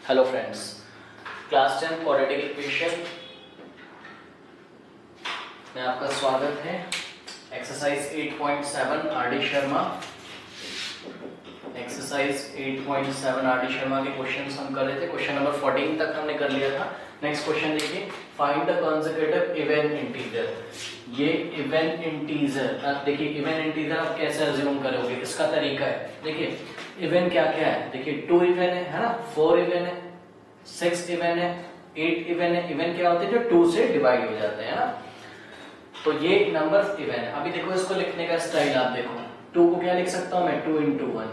Hello friends, class 10 quadratic equation में आपका स्वागत है। Exercise 8.7 R D. Sharma. Exercise 8.7 R D. Sharma के क्वेश्चंस हम कर रहे थे। क्वेश्चन नंबर 14 तक हमने कर लिया था। नेक्स्ट क्वेश्चन देखिए, find the consecutive even integer. ये इवन इंटीजर, अब देखिए इवन इंटीजर आप कैसे अज्यूम करोगे, इसका तरीका है। देखिए इवन क्या क्या है, देखिए 2 इवन है ना, 4 इवन है, 6 इवन है, 8 इवन है। इवन क्या होते हैं, जो 2 से डिवाइड हो जाते हैं ना, तो ये नंबर्स इवन है। अभी देखो इसको लिखने का स्टाइल आप देखो, 2 को क्या लिख सकता हूं मैं, 2 into 1।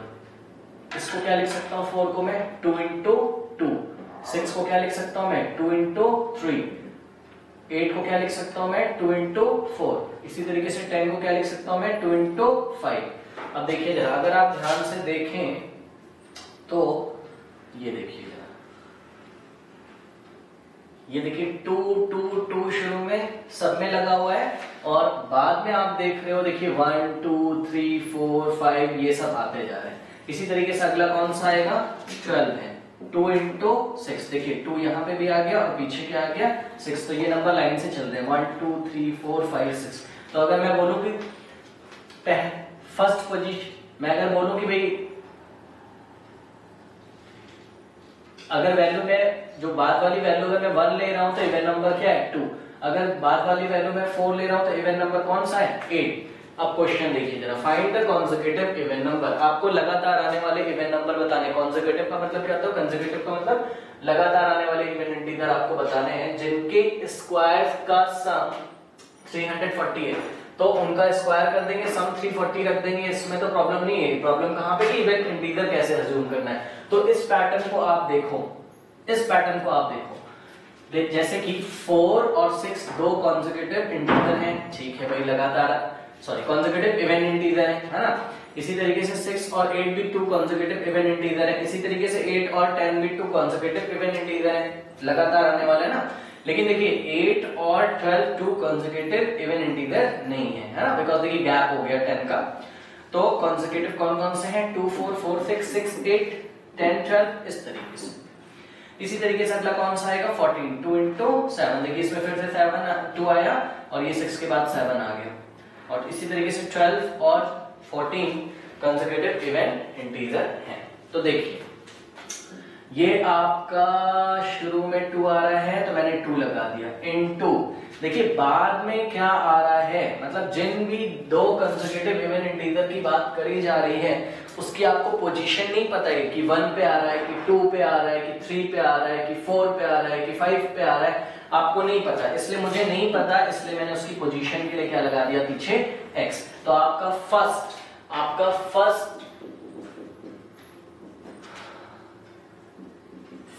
इसको क्या लिख सकता हूं, 4 को मैं 2 into 2। 6 को क्या लिख सकता हूं मैं, 2 into 3। 8 को क्या लिख सकता हूं मैं, 2 into 4। इसी तरीके से 10 को क्या लिख सकता हूं मैं, 2 into 5। अब देखिए जरा, अगर आप ध्यान से देखें तो ये देखिए जरा, ये देखिए 2 2 2 शुरू में सब में लगा हुआ है, और बाद में आप देख रहे हो देखिए 1 2 3 4 5 ये सब आते जा रहे हैं। इसी तरीके से अगला कौन सा आएगा, 12 है, 2 into 6। देखिए 2 यहाँ पे भी आ गया और पीछे क्या आ गया, 6। तो ये नंबर लाइन से चल रहे हैं, 1 2 3 4 5 6। तो अगर मैं बोलूं कि फर्स्ट पोजीशन, मैं अगर बोलूं कि भाई अगर वैल्यू में जो बाद वाली वैल्यू अगर मैं 1 ले रहा हूं तो इवन नंबर क्या है, 2। अगर बाद वाली वैल्यू में 4 ले रहा हूं तो इवन नंबर कौन सा है, 8। अब क्वेश्चन देखिए जरा, find the consecutive even number. आपको लगातार आने वाले इवन नंबर बताने। कॉन्सेक्यूटिव का मतलब क्या होता है, कॉन्सेक्यूटिव का मतलब लगातार आने वाले इवन इंटीजर आपको बताने हैं जिनके स्क्वायर्स का सम 340 है, तो उनका स्क्वायर कर देंगे, सम 340 रख देंगे। इसमें तो प्रॉब्लम नहीं है। प्रॉब्लम कहां पे कि इवन इंटीजर कैसे अज्यूम करना है। तो इस पैटर्न को आप देखो, इस पैटर्न को आप देखो, जैसे कि 4 और 6 दो कॉन्सेक्यूटिव इंटीजर हैं, ठीक है भाई, लगातार कॉन्सेक्यूटिव इवन इंटीजर है ना। इसी तरीके से 6 और 8 भी 2 कॉन्सेक्यूटिव इवन इंटीजर है। इसी तरीके से 8 और 10 भी 2 कॉन्सेक्यूटिव इवन इंटीजर है, लगातार आने वाले ना। लेकिन देखिए 8 और 12 2 कॉन्सेक्यूटिव इवन इंटीजर नहीं है, है ना, बिकॉज देखिए गैप हो गया 10 का। तो कॉन्सेक्यूटिव कौन कौन से हैं, 2 4 4 6 6 8 10 12, इस तरीके से। इसी तरीके से अगला कौन सा आएगा, 14, 2 into 7। देखिए इसमें फिर से 7 2 आया और ये 6 के बाद 7 आ गया। और इसी तरीके से 12 और 14 कंसेक्यूटिव इवन इंटीजर हैं। तो देखिए ये आपका शुरू में 2 आ रहा है तो मैंने 2 लगा दिया, इनटू देखिए बाद में क्या आ रहा है, मतलब जिन भी दो कंसेक्यूटिव इवन इंटीजर की बात करी जा रही है उसकी आपको पोजीशन नहीं पता है कि 1 पे आ रहा है कि 2 पे आ रहा है कि 3 पे आ रहा है कि 4 पे आ रहा है कि 5 पे आ रहा है, आपको नहीं पता। इसलिए मुझे नहीं पता, इसलिए मैंने उसकी पोजीशन के लिए क्या लगा दिया, पीछे x। तो आपका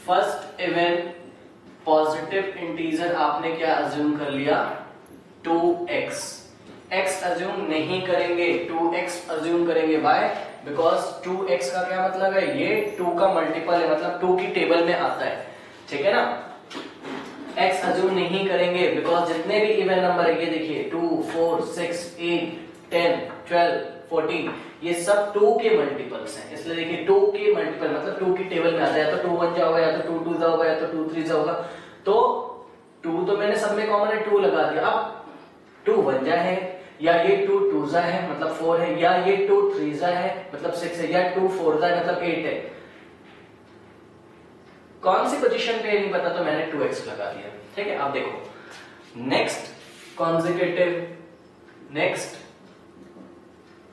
फर्स्ट इवन पॉजिटिव इंटीजर आपने क्या अज्यूम कर लिया, 2x। x अज्यूम नहीं करेंगे, 2x अज्यूम करेंगे। व्हाई, बिकॉज 2x का क्या मतलब है, ये 2 का मल्टीपल है, मतलब 2 की टेबल में आता है, ठीक है ना। x अज्यूम नहीं करेंगे बिकॉज जितने भी इवन नंबर है, ये देखिए 2 4 6 8 10 12 14, ये सब 2 के मल्टीपल्स हैं। इसलिए देखिए 2 के मल्टीपल मतलब 2 की टेबल में आता है, या तो 2 1 जा होगा, या तो 2 2 जा होगा, या तो 2 3 जा होगा। तो 2 तो मैंने सब में कॉमन है, 2 लगा दिया। अब 2 1 जा है, या ये 2 2 जा है मतलब 4 है, या ये 2 3 जा है मतलब 6 है, या 2 4 जा है मतलब 8 है। कौन सी पोजीशन पे नहीं पता, तो मैंने 2x लगा दिया, ठीक है। अब देखो next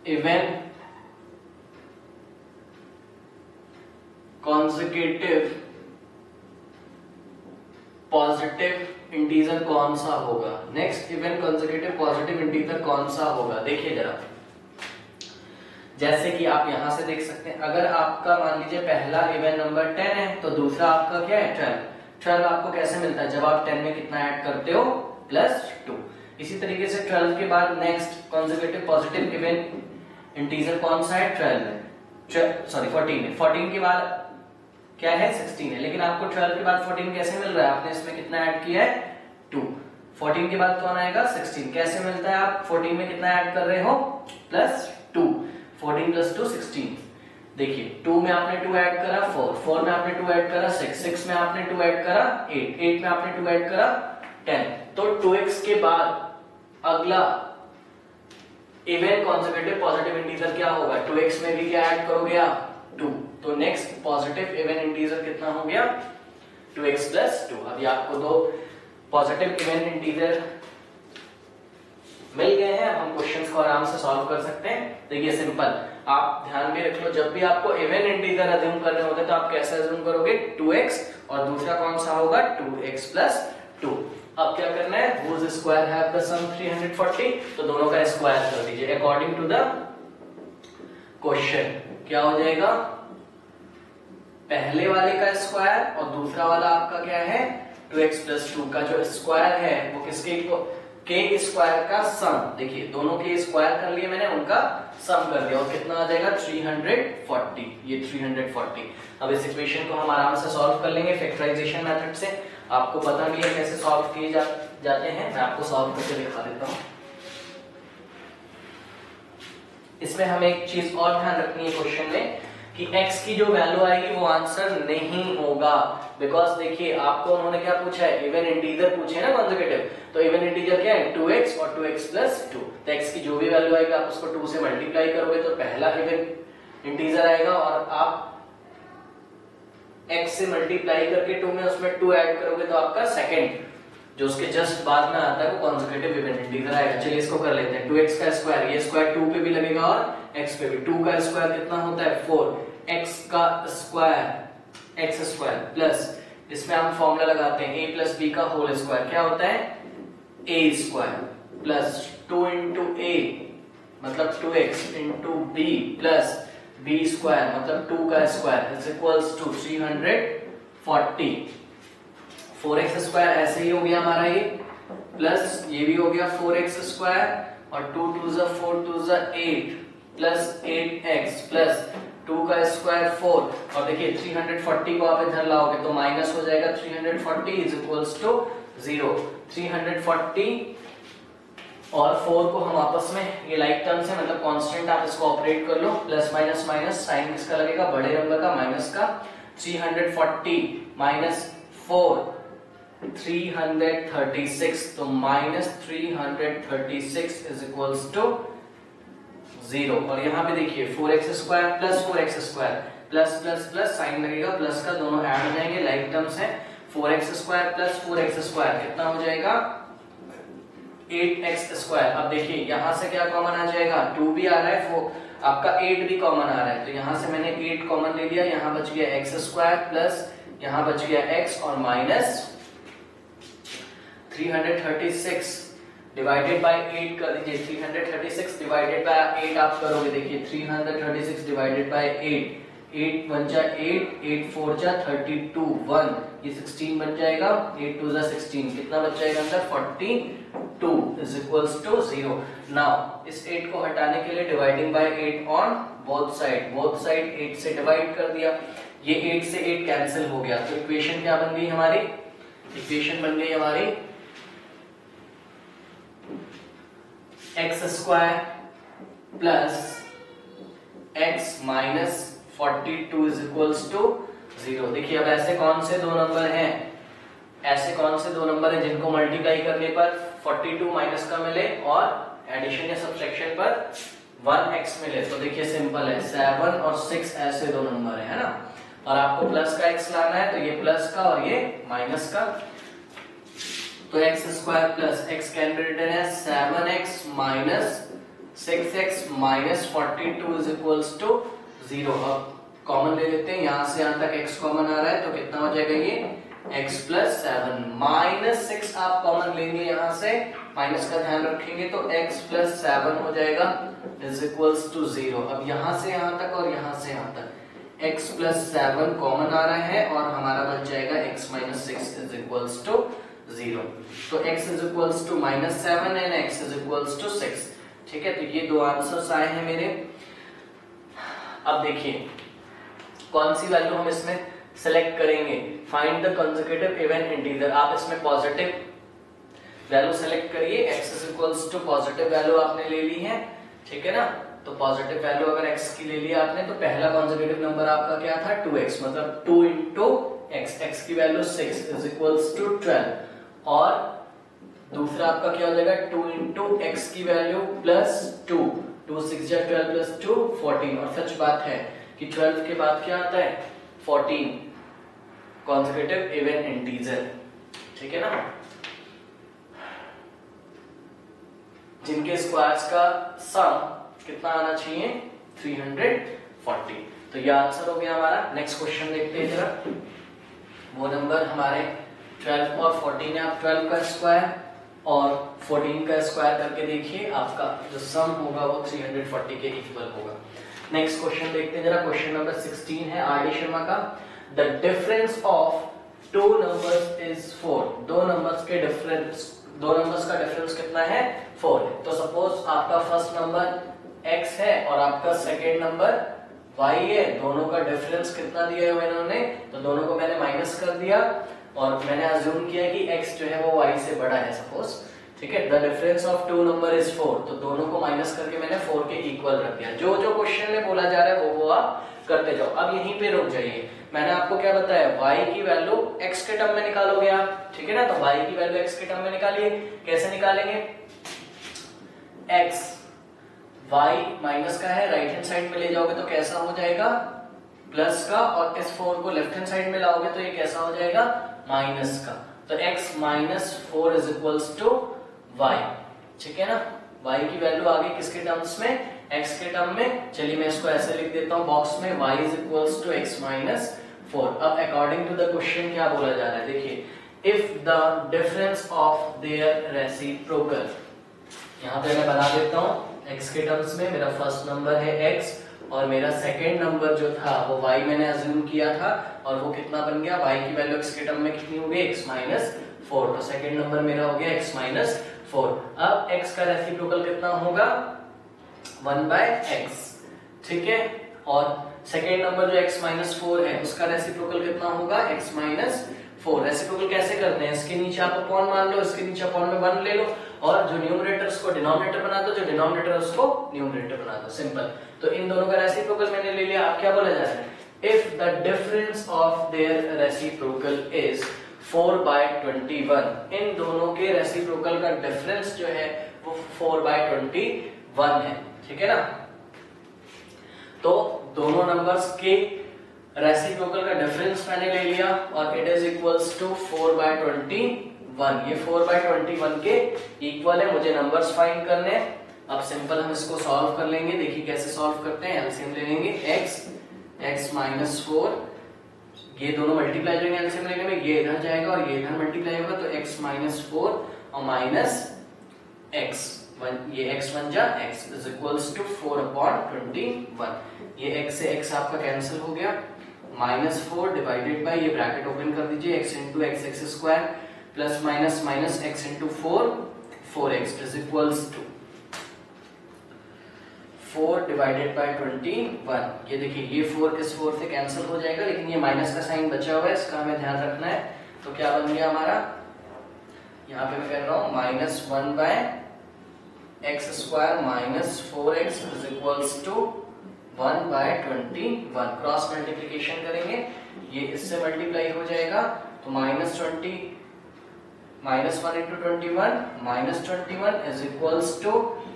even consecutive positive integer कौन सा होगा, next even consecutive positive integer कौन सा होगा। देखिए जरा, जैसे कि आप यहां से देख सकते हैं, अगर आपका मान लीजिए पहला इवन नंबर 10 है तो दूसरा आपका क्या है, 12। 12 आपको कैसे मिलता है, जब आप 10 में कितना ऐड करते हो, +2। इसी तरीके से 12 के बाद next consecutive positive even integer कौन सा है, 12 है, 14 है। 14 के बाद क्या है, 16 है। लेकिन आपको 12 के बाद 14 कैसे मिल रहा है, आपने इसमें कितना ऐड किया है, 2। 14 के बाद कौन आएगा, 16। कैसे मिलता है, आप 14 में कितना ऐड कर रहे हो, +2। 14 + 2 16। देखिए 2 में आपने 2 ऐड करा 4, 4 में आपने 2 ऐड करा 6, 6 में आपने 2 ऐड करा 8, 8 में आपने 2 ऐड करा 10। तो 2x के बाद अगला इवन कॉन्सेक्यूटिव पॉजिटिव इंटीजर क्या होगा? 2x में भी क्या ऐड करोगे आप? 2। तो नेक्स्ट पॉजिटिव इवन इंटीजर कितना हो गया? 2x plus 2। अभी आपको दो पॉजिटिव इवन इंटीजर मिल गए हैं, अब हम क्वेश्चंस को आराम से सॉल्व कर सकते हैं। देखिए सिंपल, आप ध्यान में रख लो, जब भी आपको इवन इंटीजर अज्यूम करने होते हैं तो आप कैसे अज्यूम करोगे? 2x और दूसरा कौन सा होगा? 2x plus 2। अब क्या करना है? whose square have the sum 340, तो दोनों का स्क्वायर कर दीजिए अकॉर्डिंग टू द क्वेश्चन। क्या हो जाएगा? पहले वाले का स्क्वायर और दूसरा वाला आपका क्या है? 2x प्लस 2 का जो स्क्वायर है वो किसके के स्क्वायर का सम। देखिए दोनों के स्क्वायर कर लिए मैंने, उनका सम कर दिया और कितना आ जाएगा? 340। ये 340। अब इस इक्वेशन को हम आराम से सॉल्व कर लेंगे फैक्टराइजेशन मेथड से। आपको पता भी है कैसे सॉल्व किए जाते हैं, मैं आपको सॉल्व करके दिखा देता हूं। इसमें हमें एक चीज और ध्यान रखनी है क्वेश्चन में कि x की जो वैल्यू आएगी वो आंसर नहीं होगा, बिकॉज देखिए आपको उन्होंने क्या पूछा है? इवन इंटीजर पूछे ना कॉन्सेक्यूटिव, तो इवन इंटीजर क्या है? 2x और 2x प्लस 2। तो x की जो भी वैल्यू आएगी आप उसको 2 से मल्टीप्लाई करोगे तो पहला इवन इंटीजर आएगा, और आप x से मल्टीप्लाई करके 2 में उसमें 2 ऐड करोगे तो आपका सेकंड जो उसके जस्ट बाद में आता है वो कॉन्सेक्यूटिव इवन इंटीजर आएगा। चलिए इसको कर लेते हैं। 2x का स्क्वायर, ये स्क्वायर 2 पे भी लगेगा और x पे भी। 2 का स्क्वायर कितना होता है? 4। x का स्क्वायर x स्क्वायर प्लस, इसमें हम फॉर्मूला लगाते हैं a प्लस b का होल स्क्वायर, क्या होता है? a square plus 2 into a मतलब 2x into b plus b square मतलब 2 का square is equals to 340। 4x स्क्वायर ऐसे ही हो गया हमारा ये, प्लस ये भी हो गया 4x स्क्वायर और 2 2 ज़ा 4 2 ज़ा 8 प्लस 8x प्लस 2 का स्क्वायर 4। और देखिए 340 को आप इधर लाओगे तो माइनस हो जाएगा 340 इज इक्वल्स टू 0। 340 और 4 को हम आपस में, ये लाइक टर्म्स है मतलब कांस्टेंट, आप इसको ऑपरेट कर लो, प्लस माइनस माइनस, साइन किसका लगेगा? बड़े नंबर का, माइनस का। 340 माइनस 4 336, तो माइनस 336 इज इक्वल्स टू 0। और यहाँ पे देखिए 4x square plus 4x square plus plus plus, sign लगेगा प्लस का, दोनों ऐड हो जाएंगे, लाइक टर्म्स है। 4x square plus 4x square कितना हो जाएगा? 8x square. अब देखिए यहाँ से क्या कॉमन आ जाएगा? 2 भी आ रहा है, वो आपका 8 भी कॉमन आ रहा है, तो यहाँ से मैंने 8 कॉमन ले लिया, यहाँ बच गया x स्क्वायर प्लस यहाँ बच गया x और माइनस 336 डिवाइडेड बाय 8 कर दीजिए। 336 डिवाइडेड बाय 8 आप करोगे, देखिए 336 डिवाइडेड बाय 8, 8 1 जा 8, 8 4 जा 32, 1 ये 16 बन जाएगा, 8 2 जा 16, कितना बच जाएगा अंदर? 42 इज इक्वल्स टू 0। नाउ इस 8 को हटाने के लिए dividing by 8 on both side 8 से डिवाइड कर दिया, ये 8 से 8 कैंसिल हो गया, तो इक्वेशन क्या बन गई हमारी? इक्वेशन बन गई हमारी x square plus x minus 42 is equals to 0। देखिए अब ऐसे कौन से दो नंबर हैं, ऐसे कौन से दो नंबर हैं जिनको मल्टीप्लाई करने पर 42 माइनस का मिले और एडिशन या सब्ट्रैक्शन पर 1x मिले? तो देखिए सिंपल है, 7 और 6 ऐसे दो नंबर है ना, और आपको प्लस का x लाना है, तो ये प्लस का और ये माइनस का, तो x square plus x can be written as 7x minus 6x minus 42 is equals to 0। अब कॉमन ले लेते हैं, यहां से यहां तक x कॉमन आ रहा है, तो कितना हो जाएगा? ये x प्लस 7 माइनस 6 आप कॉमन लेंगे, यहां से माइनस का ध्यान रखेंगे, तो x प्लस 7 हो जाएगा इज इक्वल्स टू 0। अब यहां से यहां तक और यहां से यहां तक x प्लस 7 कॉमन आ रहा है और हमारा बच जाएगा x minus 6 is equals to 0। तो x is equals to minus 7 and x is equals to 6। ठीक है, तो ये दो आंसर्स आए हैं मेरे। अब देखिए कौन सी वैल्यू हम इसमें सेलेक्ट करेंगे? Find the consecutive even integer. आप इसमें पॉजिटिव वैल्यू सेलेक्ट करिए, x is equals to positive value आपने ले ली है, ठीक है ना। तो पॉजिटिव वैल्यू अगर x की ले लिया आपने तो पहला कॉन्जिक्यूटिव नंबर आपका क्या था 2x, मतलब 2 इंटू x की वैल्यू 6 इज इक्वल्स टू 12 और दूसरा आपका क्या हो जाएगा 2 इंटू x की वैल्यू प्लस 2, 2 6 जा 12 प्लस 2 14। और सच बात है कि 12 के बाद क्या आता है 14 कॉन्जिक्यूटिव इवन इंटीजर, ठीक है ना, जिनके स्क्वायर्स का सम कितना आना चाहिए 340। तो ये आंसर हो गया हमारा। नेक्स्ट क्वेश्चन देखते हैं जरा, वो नंबर हमारे 12 और 14 है। आप 12 का स्क्वायर और 14 का स्क्वायर करके देखिए, आपका जो सम होगा वो 340 के इक्वल होगा। नेक्स्ट क्वेश्चन देखते हैं जरा, क्वेश्चन नंबर 16 है आर डी शर्मा का। The difference of two numbers is 4। दो नंबर्स का डिफरेंस कितना है 4 है। तो सपोज आपका फर्स्ट नंबर x है और आपका सेकेंड नंबर y है, दोनों का डिफरेंस कितना दिया है इन्होंने, तो दोनों को मैंने माइनस कर दिया और मैंने अज्यूम किया कि x जो है वो y से बड़ा है सपोज, ठीक है। The difference of two number is 4, तो दोनों को माइनस करके मैंने 4 के इक्वल रख दिया। जो जो क्वेश्चन में बोला जा रहा है वो आप करते जाओ। अब यहीं पे रुक जाइए, मैंने आपको क्या बताया y की वैल्यू x के टर्म में निकालोगे आप, ठीक है ना। तो y की वैल्यू x के टर्म में निकालिए, कैसे निकालेंगे, x y माइनस का है, राइट हैंड साइड में ले जाओगे तो कैसा हो जाएगा प्लस का, और इस 4 को लेफ्ट हैंड साइड में लाओगे तो ये कैसा हो जाएगा माइनस का। तो x minus 4 is equals to y, ठीक है ना। y की वैल्यू आ गई किसके टर्म्स में, x के टर्म में। चलिए मैं इसको ऐसे लिख देता हूं बॉक्स में, y is equals to x minus 4। अब अकॉर्डिंग टू द क्वेश्चन क्या बोला जा रहा है, देखिए, if the difference of their reciprocal, यहाँ पे मैं बना देता हूँ x के टर्म्स में, मेरा फर्स्ट नंबर है x और मेरा सेकेंड नंबर जो था वो y मैंने अज्यूम किया था, और वो कितना बन गया, y की वैल्यू x के टर्म में कितनी हो गई x माइनस 4, तो सेकेंड नंबर मेरा हो गया x माइनस 4। अब x का रेसिप्रोकल कितना होगा 1/x, ठीक है, और सेकेंड नंबर जो x माइनस 4 है उसका रेसिप्रोकल कितना होगा x माइनस 4। रेसिप्रोकल कैसे करते हैं, इसके नीचे आप अपॉन मान लो, इसके नीचे अपॉन में 1 ले लो, और जो न्यूमरेटर्स को डिनोमिनेटर बना दो, जो डिनोमिनेटर उसको न्यूमरेटर बना दो, सिंपल। तो इन दोनों का रेसिप्रोकल मैंने ले लिया। अब क्या बोला जा रहा है, if the difference of their reciprocal is 4/21, इन दोनों के रेसिप्रोकल का डिफरेंस जो है वो 4/21 है, ठीक है ना। तो दोनों नंबर्स के रेसिप्रोकल का डिफरेंस मैंने ले लिया और इट इज इक्वल्स टू 4/21। ये 4/21 के इक्वल है, मुझे नंबर्स फाइंड करने हैं। अब सिंपल हम इसको सॉल्व कर लेंगे, देखिए कैसे सॉल्व करते हैं। एलसीएम ले लेंगे x माइनस 4, ये दोनों मल्टीप्लाई करेंगे एलसीएम लेने में, ये इधर जाएगा और ये इधर मल्टीप्लाई होगा, तो x माइनस 4 और माइनस x, ये x बन जा x इज इक्वल्स टू 4/21। ये x से x आपका कैंसिल हो गया, माइनस 4 डिवाइडेड बाय, ये ब्रैकेट ओपन कर दीजिए, x into x square plus minus minus x into 4x is equals to 4 divided by 21। ये देखिए ये 4 इस 4 से कैंसिल हो जाएगा, लेकिन ये माइनस का साइन बचा हुआ है, इसका हमें ध्यान रखना है। तो क्या बन गया हमारा, यहाँ पे मैं कर रहा हूँ minus 1/x square minus 4x is equals to 1/21। Cross multiplication करेंगे, ये इससे मल्टीप्लाई हो जाएगा, तो minus 1 into 21 minus 21 is equals to,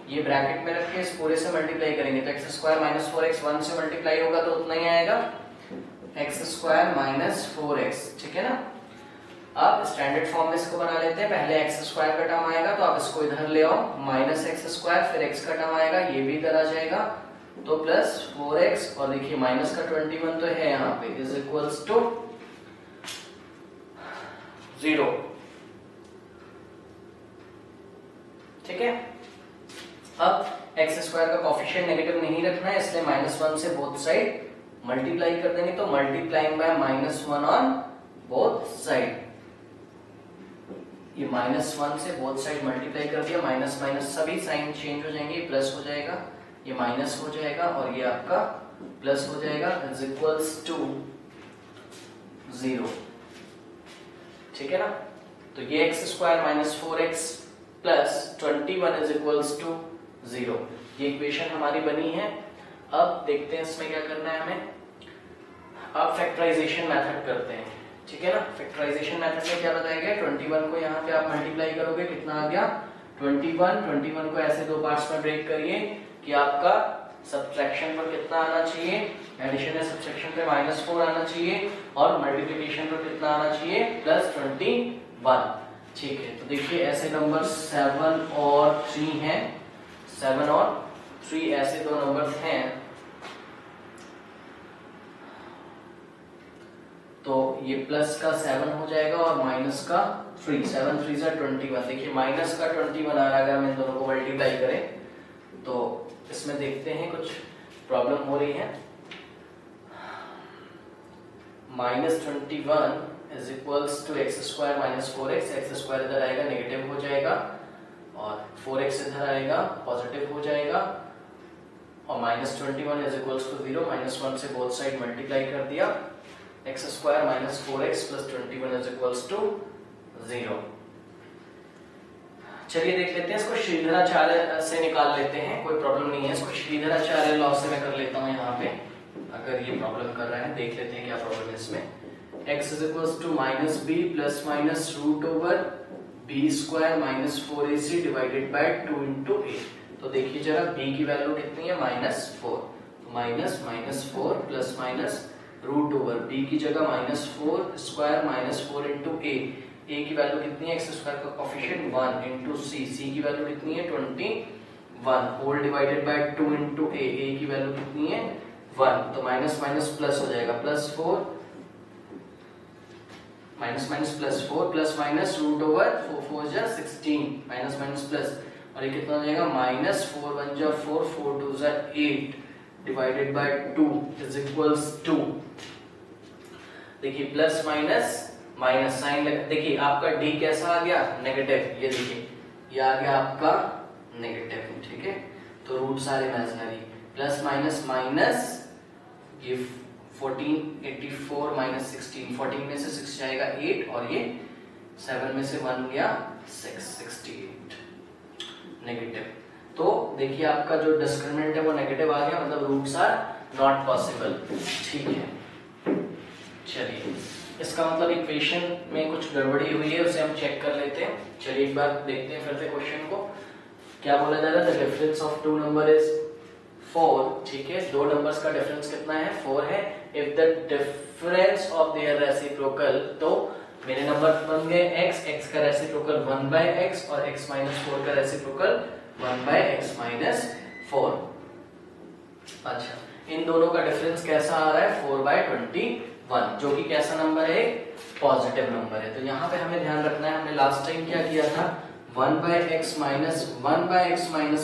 ये ब्रैकेट में रख के इस पूरे से मल्टीप्लाई करेंगे, तो x स्क्वायर माइनस 4x 1 से मल्टीप्लाई होगा तो उतना ही आएगा, x स्क्वायर माइनस 4x, ठीक है ना। अब स्टैंडर्ड फॉर्म में इसको बना लेते हैं, पहले x स्क्वायर का टर्म आएगा तो आप इसको इधर ले आओ, माइनस x स्क्वायर, फिर x का टर्म आएगा, ये भी इधर आ जाएगा, तो प्लस 4x, और देखिए माइनस का 21 तो है यहाँ पे, इज इक्वल्स टू 0, ठीक है। अब x स्क्वायर का कोफिशिएंट नेगेटिव नहीं रखना है, इसलिए -1 से बोथ साइड मल्टीप्लाई कर देंगे, तो multiplying by -1 on both side, ये -1 से बोथ साइड मल्टीप्लाई कर दिया, माइनस माइनस सभी साइन चेंज हो जाएंगे, प्लस हो जाएगा, ये माइनस हो जाएगा और ये आपका प्लस हो जाएगा, इज इक्वल्स टू 0, ठीक है ना। तो ये x square minus 4x plus 21 is equals to 0। ये इक्वेशन हमारी बनी है। अब देखते हैं इसमें क्या करना है हमें। अब फैक्टराइजेशन मेथड करते हैं, ठीक है ना। फैक्टराइजेशन मेथड में क्या बताया गया, 21 को यहाँ पे आप मल्टीप्लाई करोगे, कितना आ गया 21 को ऐसे दो पार्ट्स में ब्रेक करिए कि आपका सब्ट्रैक्शन पर कितना आना चाहिए, एडिशन या सब्ट्रैक्शन पे -4 आना चाहिए और मल्टीप्लिकेशन पर कितना आना चाहिए +21। ठीक है, तो देखिए ऐसे नंबर 7 और 3 हैं, 7 और 3 ऐसे दो नंबर्स हैं। तो ये प्लस का 7 हो जाएगा और माइनस का 3, 7 3 जा 21। देखिए माइनस का 21 आ रहा है, अगर हम इन दोनों को मल्टीप्लाई करें तो इसमें देखते हैं कुछ प्रॉब्लम हो रही है। -21 is equals to x square minus 4x, x square इधर आएगा नेगेटिव हो जाएगा और 4x इधर आएगा पॉजिटिव हो जाएगा और -21 इज इक्वल्स टू 0, -1 से बोथ साइड मल्टीप्लाई कर दिया, x square minus 4x plus 21 is equals to 0। चलिए देख लेते हैं इसको श्रीधराचार्य से निकाल लेते हैं, कोई प्रॉब्लम नहीं है। इसको श्रीधराचार्य लॉ से मैं कर लेता हूं यहाँ पे, अगर ये प्रॉब्लम कर रहा है। देख लेते हैं क्या प्रॉब्लम है इसमें। x is equals to -b plus minus root over b square minus 4ac divided by 2 into a। तो देखिए जरा b की वैल्यू कितनी है -4, तो -4 plus minus root over b की जगह -4 स्क्वायर माइनस 4 इंटू a की वैल्यू कितनी है, x स्क्वायर का कोएफिशिएंट 1 इंटू c की वैल्यू कितनी है 21 whole divided by 2 into a की वैल्यू कितनी है 1, तो माइनस माइनस प्लस हो जाएगा +4 minus plus minus root over 4 4 जा 16 माइनस माइनस प्लस, और ये कितना हो जाएगा -4 1 जा 4 4 2 जा 8 divided by 2 is equals to, देखिए प्लस माइनस माइनस साइन लगा। देखिए आपका d कैसा आ गया नेगेटिव, ये देखिए ये आ गया आपका नेगेटिव, ठीक है। तो रूट सारे इमेजिनरी, प्लस माइनस माइनस, ये 14 84 माइनस 16, 14 में से 6 जाएगा 8 और ये 7 में से 1 गया 6 68 नेगेटिव। तो देखिए आपका जो डिस्क्रिमिनेंट है वो नेगेटिव आ गया, मतलब रूट्स आर नॉट पॉसिबल, ठीक है। चलिए इसका मतलब इक्वेशन में कुछ गड़बड़ी हुई है, उसे हम चेक कर लेते हैं। चलिए एक बार देखते हैं फिर से क्वेश्चन को। क्या बोला जा रहा है, the difference of two number is 4, ठीक है। दो नंबर्स का डिफरेंस कितना है 4 है। If the difference of their reciprocal, तो मेरे नंबर बन गए x, x का रेसिप्रोकल 1/x और x - 4 का रेसिप्रोकल 1/x - 4। अच्छा, इन दोनों का डिफरेंस कैसा आ रहा है 4/21, जो कि कैसा नंबर है पॉजिटिव नंबर है। तो यहाँ पे हमें ध्यान रखना है, हमने लास्ट टाइम क्या किया था 1/x -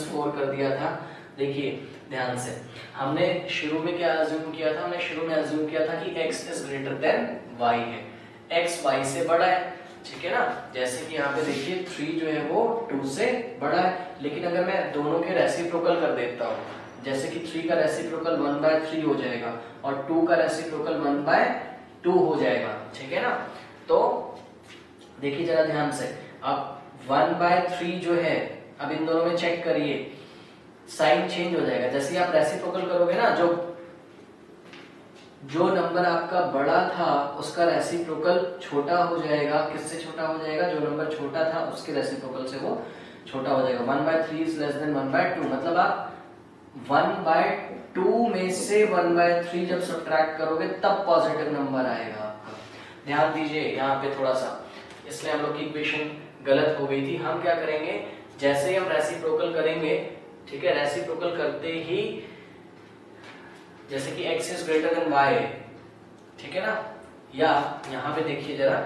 4 कर दिया था। देखिए ध्यान से, हमने शुरू में क्या अज्यूम किया था, हमने शुरू में अज्यूम किया था कि x is greater than y है, x y से बड़ा है, ठीक है ना। जैसे कि यहाँ पे देखिए 3 जो है वो 2 से बड़ा है, लेकिन अगर मैं दोनों के रेसिप्रोकल कर देता हूँ, जैसे कि 3 का रेसिप्रोकल 1/3 हो जाएगा और 2 का रेसिप्रोकल 1/2 हो जाएगा, ठीक है ना। तो देखिए जरा ध्यान से, अब 1/3 जो है, अब इन दोनों में चेक करिए साइन चेंज हो जाएगा। जैसे आप रेसिप्रोकल करोगे ना, जो नंबर आपका बड़ा था उसका रेसिप्रोकल छोटा हो जाएगा। किससे छोटा हो जाएगा, जो नंबर छोटा था उसके रेसिप्रोकल से वो छोटा हो जाएगा। 1/3 इज लेस देन 1/2, मतलब आप 1/2 में से 1/3 जब सब्ट्रैक्ट करोगे तब पॉजिटिव नंबर आएगा आपका। ध्यान दीजिए यहाँ पे थोड़ा सा, इसलिए हम लोग की इक्वेशन गलत हो गई थी। हम क्या करेंगे, जैसे ही हम रेसिप्रोकल करेंगे, ठीक है, रेसिप्रोकल करते ही जैसे कि x is greater than y, ठीक है ना, या यहाँ पे देखिए जरा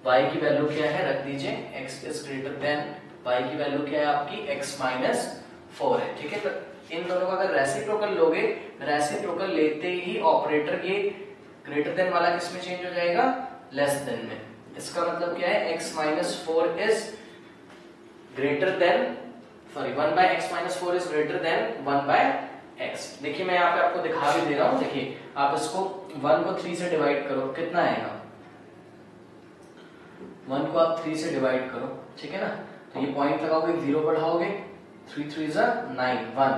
y की वैल्यू क्या है, रख दीजिए x is greater than y की वैल्यू क्या है आपकी x - 4 है, ठीक है। तो इन दोनों का अगर रेसिप्रोकल लोगे, रेसिप्रोकल लेते ही ऑपरेटर ये ग्रेटर देन वाला किस में चेंज हो जाएगा, लेस देन में। इसका मतलब क्या है, x - 4 is greater than, sorry 1/x - 4 is greater than 1/x। देखिए मैं यहाँ पे आपको दिखा भी दे रहा हूँ, देखिए आप इसको 1 को 3 से डिवाइड करो, कितना आएगा, 1 को आप 3 से डिवाइड करो, ठीक है ना। तो ये पॉइंट लगाओगे, 0 बढ़ाओगे, 3 3 9 1,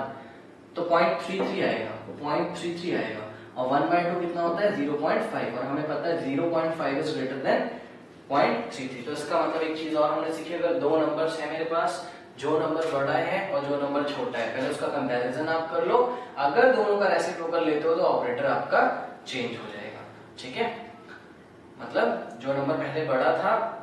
तो 0.33 आएगा, 0.33 आएगा। और 1/2 कितना होता है 0.5, और हमें पता है 0.5 इज ग्रेटर देन 0.33। तो इसका मतलब एक चीज और हमने सीखी, अगर दो नंबर्स है मेरे पास, जो नंबर बड़ा है और जो नंबर छोटा है, पहले उसका कंपैरिजन आप कर लो, अगर दोनों का रेसिप्रोकल लेते हो तो ऑपरेटर आपका चेंज हो जाएगा, ठीक है। मतलब जो नंबर पहले बड़ा था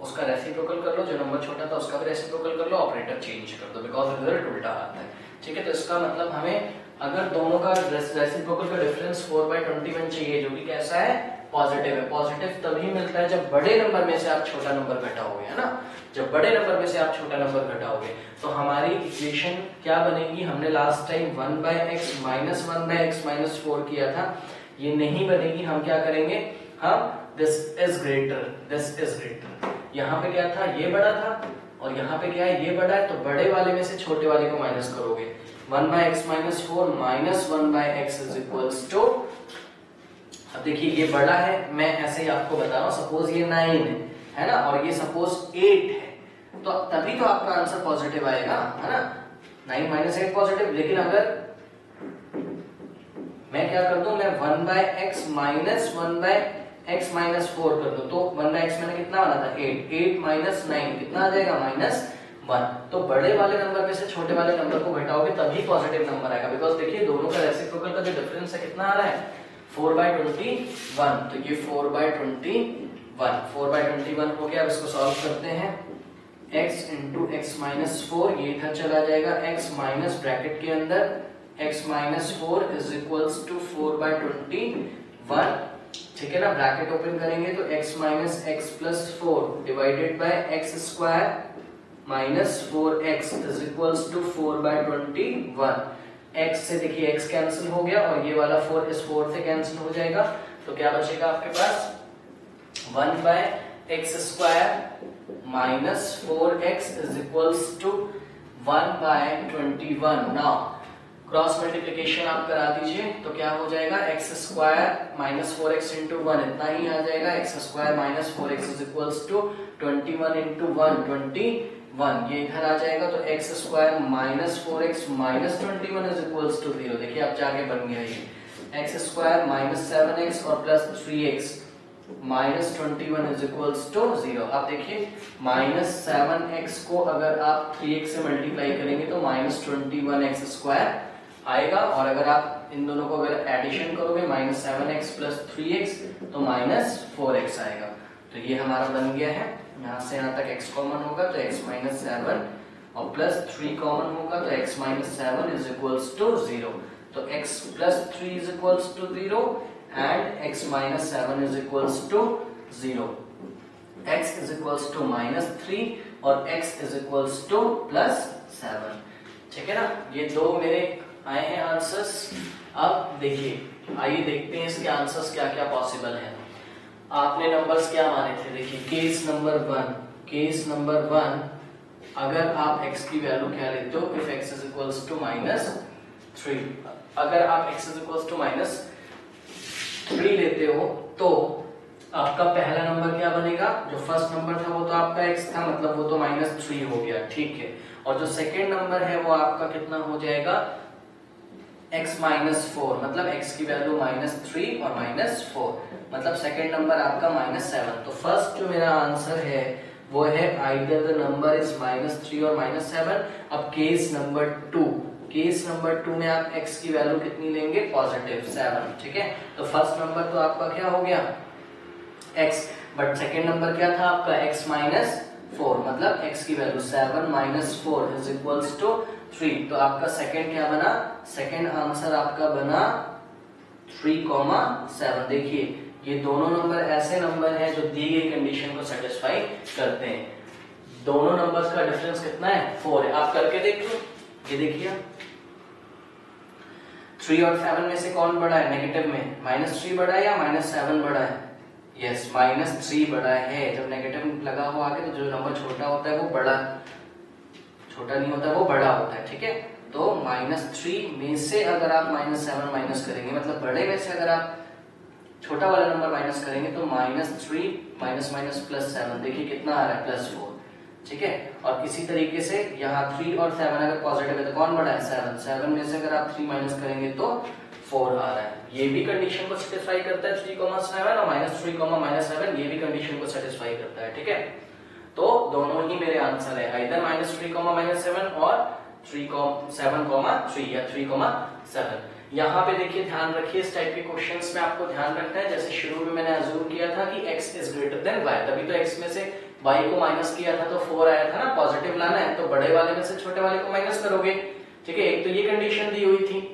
उसका रेसिप्रोकल कर लो, जो नंबर छोटा था उसका भी रेसिप्रोकल कर लो, ऑपरेटर चेंज कर दो, बिकॉज रिजल्ट उल्टा आता है, ठीक है। तो इसका मतलब हमें अगर दोनों का रेसिप्रोकल का डिफरेंस 4/21 चाहिए, जो कि कैसा है पॉजिटिव है। पॉजिटिव तभी मिलता है जब बड़े नंबर में से आप छोटा नंबर घटाओगे, है ना, जब बड़े नंबर में से आप छोटा नंबर घटाओगे। तो हमारी इक्वेशन क्या बनेगी, हमने last time 1/x minus 1/x minus 4 किया था, ये नहीं बनेगी। हम क्या करेंगे, हम दिस इज ग्रेटर, यहाँ पे क्या था ये बड़ा था और यहाँ पे क्या है ये बड़ा है, तो बड़े वाले में से छोटे वाले को माइनस करोगे। 1/x minus 4 minus 1/x is equals to, अब देखिए ये बड़ा है, मैं ऐसे ही आपको बता रहा हूँ, सपोज ये 9 है ना, और ये सपोज 8 है, तो तभी तो आपका आंसर पॉजिटिव आएगा, है ना। 9 माइनस 8 पॉजिटिव। लेकिन अगर मैं क्या कर दूं, मैं 1/x माइनस 1/x माइनस 4 कर दूं, तो 1/x मैंने कितना बना था 8, 8 माइनस 9 कितना आ जाएगा -1। तो बड़े वाले नंबर में से छोटे वाले नंबर को घटाओगे तभी पॉजिटिव नंबर आएगा, बिकॉज देखिए दोनों का रेसिप्रोकल का जो डिफरेंस है कितना आ रहा है 4/21, तो ये 4/21 हो गया। अब इसको सॉल्व करते हैं, x इंटू एक्स माइनस 4, ये इधर चला जाएगा, x माइनस ब्रैकेट के अंदर x minus 4 is equals to 4/21, ठीक है ना। ब्रैकेट ओपन करेंगे तो x minus x plus 4 divided by x square minus 4x is equals to 4/21। x से देखिए x कैंसिल हो गया और ये वाला 4 इस 4 से कैंसिल हो जाएगा, तो क्या बचेगा आपके पास 1/x square minus 4x is equals to 1/21। Now cross multiplication आप करा दीजिए, तो क्या हो जाएगा x square minus 4x into 1 इतना ही आ जाएगा, x square minus 4x is equals to 21 into 1 21, ये इधर आ जाएगा, तो x square minus 4x minus 21 is equals to 0। देखिए अब जाके बन गया ये x स्क्वायर माइनस 7x और plus 3x minus 21 is equals to 0। अब देखिए माइनस 7x को अगर आप 3x से मल्टीप्लाई करेंगे तो माइनस 21x स्क्वायर आएगा, और अगर आप इन दोनों को अगर एडिशन करोगे माइनस 7x प्लस 3x तो माइनस 4x आएगा। तो ये हमारा बन गया है, यहाँ से यहाँ तक x कॉमन होगा तो x माइनस 7 और प्लस 3 कॉमन होगा तो x minus 7 is equals to 0। तो x plus 3 is equals to 0 and x minus 7 is equals to 0। x is equals to -3 और x इज इक्वल्स टू +7, ठीक है ना। ये दो मेरे आए हैं आंसर्स। अब देखिए आइए देखते हैं इसके आंसर्स क्या क्या पॉसिबल हैं। आपने नंबर्स क्या माने थे, देखिए केस नंबर 1, अगर आप x की वैल्यू क्या लेते हो, if x is equals to -3, अगर आप x इज इक्वल्स टू -3 लेते हो तो आपका पहला नंबर क्या बनेगा, जो फर्स्ट नंबर था वो तो आपका x था, मतलब वो तो -3 हो गया, ठीक है। और जो सेकेंड नंबर है वो आपका कितना हो जाएगा x माइनस 4, मतलब x की वैल्यू -3 और -4, मतलब सेकेंड नंबर आपका -7। तो फर्स्ट जो मेरा आंसर है वो है आइदर द नंबर इज -3 और -7। अब केस नंबर 2 में आप x की वैल्यू कितनी लेंगे, पॉजिटिव 7, ठीक है। तो फर्स्ट नंबर तो आपका क्या हो गया x, बट सेकेंड नंबर क्या था आपका x माइनस 4, मतलब x की value 7 minus 4 is equals to 3। तो आपका सेकेंड क्या बना, सेकेंड आंसर आपका बना 3,7। देखिए ये दोनों नंबर ऐसे नंबर हैं जो दी गई कंडीशन को सेटिस्फाई करते हैं। दोनों नंबर्स का डिफरेंस कितना है 4 है, आप करके देख लो। ये देखिए 3 और 7 में से कौन बड़ा है, नेगेटिव में -3 बड़ा है या -7 बड़ा है, यस -3 बड़ा है। जब नेगेटिव लगा हुआ आगे तो जो नंबर छोटा होता है वो बड़ा, छोटा नहीं होता वो बड़ा होता है, ठीक है। तो -3 में से अगर आप -7 माइनस करेंगे, मतलब बड़े में से अगर आप छोटा वाला नंबर माइनस करेंगे तो -3 माइनस +7, देखिए कितना आ रहा है +4, ठीक है। और इसी तरीके से यहाँ 3 और 7 अगर पॉजिटिव है तो कौन बड़ा है, 7। 7 में से अगर आप 3 माइनस करेंगे तो 4 आ रहा है। ये भी कंडीशन को सेटिस्फाई करता है 3, 7 और -3, -7 ये भी कंडीशन को सेटिस्फाई करता है, ठीक है। तो दोनों ही मेरे आंसर है, आइदर -3, -7 और 7, 3 या 3, 7। यहाँ पे देखिए ध्यान रखिए, इस टाइप के क्वेश्चंस में आपको ध्यान रखना है, जैसे शुरू में मैंने अज्यूम किया था कि x is greater than y, तभी तो x में से y को माइनस किया था तो 4 आया था ना, पॉजिटिव लाना है तो बड़े वाले में से छोटे वाले को माइनस करोगे, ठीक है। एक तो ये कंडीशन दी हुई थी,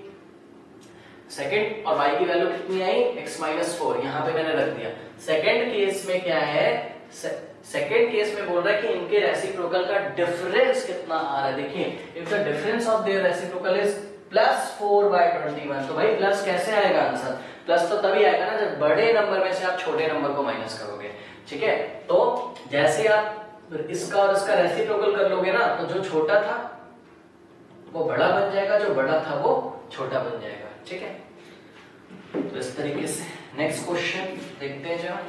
सेकंड, और y की वैल्यू कितनी आई, x -4, यहाँ पे मैंने रख दिया। सेकंड केस में क्या है, सेकंड केस में बोल रहा है कि इनके रेसिप्रोकल का डिफरेंस कितना आ रहा है। देखिए, if the difference of their reciprocal is +4/21, तो भाई प्लस कैसे आएगा आंसर, प्लस तो तभी आएगा ना जब बड़े नंबर में से आप छोटे नंबर को माइनस करोगे, ठीक है। तो जैसे आप इसका और इसका रेसिप्रोकल कर लोगे ना, तो जो छोटा था वो बड़ा बन जाएगा, जो बड़ा था वो छोटा बन जाएगा, ठीक है। तो इस तरीके से नेक्स्ट क्वेश्चन देखते हैं जरा।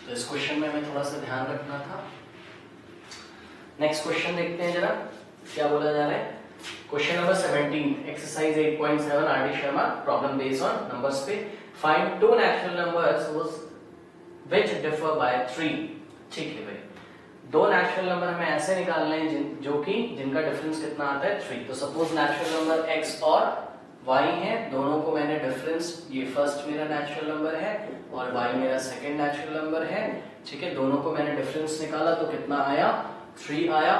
तो इस क्वेश्चन में हमें थोड़ा सा ध्यान रखना था। नेक्स्ट क्वेश्चन देखते हैं जरा क्या बोला जा रहा है। Question number 17, exercise 8.7 R D. Sharma, problem based on numbers पे। Find two natural numbers which differ by 3। ठीक है भाई, दो नेचुरल नंबर हमें ऐसे निकालने हैं जिनका डिफरेंस कितना आता है 3। तो सपोज नेचुरल नंबर x और y है, दोनों को मैंने डिफरेंस, ये फर्स्ट मेरा नेचुरल नंबर है और y मेरा सेकंड नेचुरल नंबर है, ठीक है। दोनों को मैंने डिफरेंस निकाला तो कितना आया, 3 आया।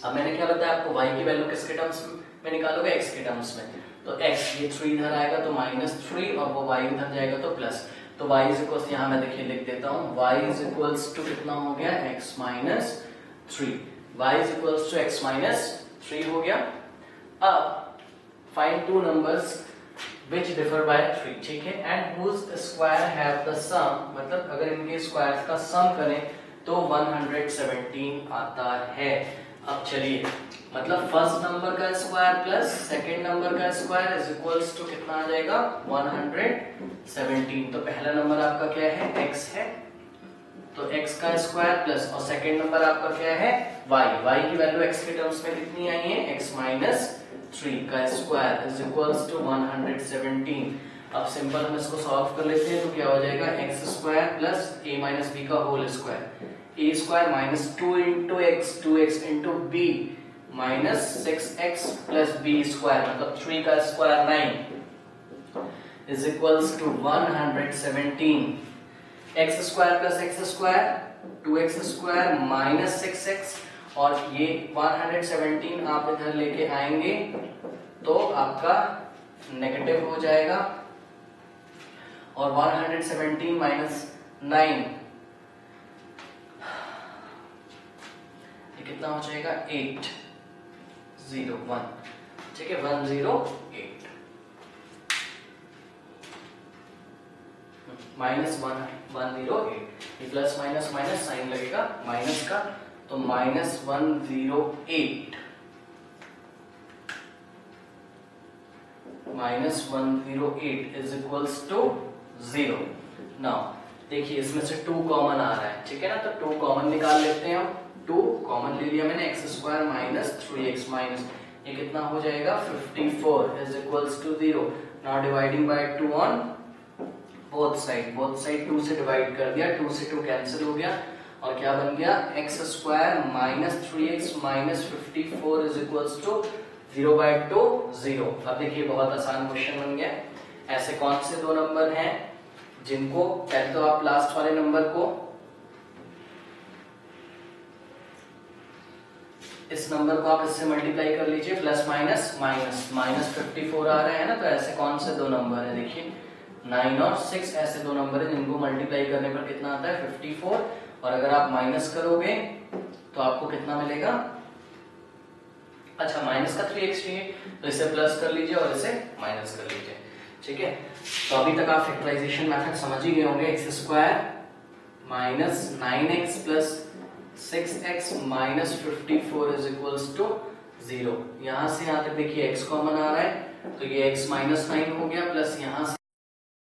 अब मैंने क्या बताया आपको, y की वैल्यू किसके टर्म्स में निकालोगे, x के टर्म्स में। तो x ये 3 इधर आएगा तो -3 और वो y इधर जाएगा तो प्लस। तो y इज इक्वल्स, यहाँ मैं देखिए लिख देता हूँ, y इज इक्वल्स टू कितना हो गया, x -3। y is equals to x -3 हो गया। अब find two numbers which differ by 3, ठीक है, and whose square have the sum, मतलब अगर इनके स्क्वायर्स का सम करें तो 117 आता है। अब चलिए, मतलब फर्स्ट नंबर का स्क्वायर प्लस सेकंड नंबर का स्क्वायर इज इक्वल्स टू कितना आ जाएगा, 117। तो पहला नंबर आपका क्या है, x है, तो x का स्क्वायर प्लस, और सेकंड नंबर आपका क्या है, y की वैल्यू x के टर्म्स में कितनी आई है, x -3 का स्क्वायर इज इक्वल्स टू 117। अब सिंपल हम इसको सॉल्व कर लेते हैं तो क्या हो जाएगा, x square plus a minus b का whole square, a square minus 2 into x, 2x into b minus 6x plus b square, मतलब 3 का square 9 is equals to 117। x square plus x square 2x square minus 6x, और ये 117 आप इधर लेके आएंगे तो आपका नेगेटिव हो जाएगा, और 117 माइनस 9 ये कितना हो जाएगा, 801, ठीक है, 108 माइनस 108, ये प्लस माइनस माइनस साइन लगेगा माइनस का, तो -108 इज इक्वल्स टू 0। नाउ देखिए इसमें से 2 कॉमन आ रहा है, ठीक है ना, तो 2 कॉमन निकाल लेते हैं हम। 2 कॉमन ले लिया मैंने, x square minus 3x minus, ये कितना हो जाएगा, 54 is equals to 0। Now dividing by 2 on both side 2 से डिवाइड कर दिया, 2 से 2 कैंसिल हो गया, और क्या बन गया, x square minus 3x minus 54 is equals to 0/2 0। अब देखिए बहुत आसान क्वेश्चन बन गया। ऐसे कौन से दो नंबर हैं जिनको, पहले तो आप लास्ट वाले नंबर को, इस नंबर को आप इससे मल्टीप्लाई कर लीजिए, प्लस माइनस माइनस -54 आ रहा है ना, तो ऐसे कौन से दो नंबर है, देखिए 9 और 6 ऐसे दो नंबर है जिनको मल्टीप्लाई करने पर कितना आता है, 54, और अगर आप माइनस करोगे तो आपको कितना मिलेगा, अच्छा माइनस का 3x है तो इसे प्लस कर लीजिए और इसे माइनस कर लीजिए, ठीक है। तो अभी तक आप फैक्टराइजेशन मेथड समझ ही गए होंगे, x square minus 9x plus 6x minus 54 is equals to 0। यहाँ से यहाँ तक देखिए x कॉमन आ रहा है, तो ये x -9 हो गया, प्लस यहाँ से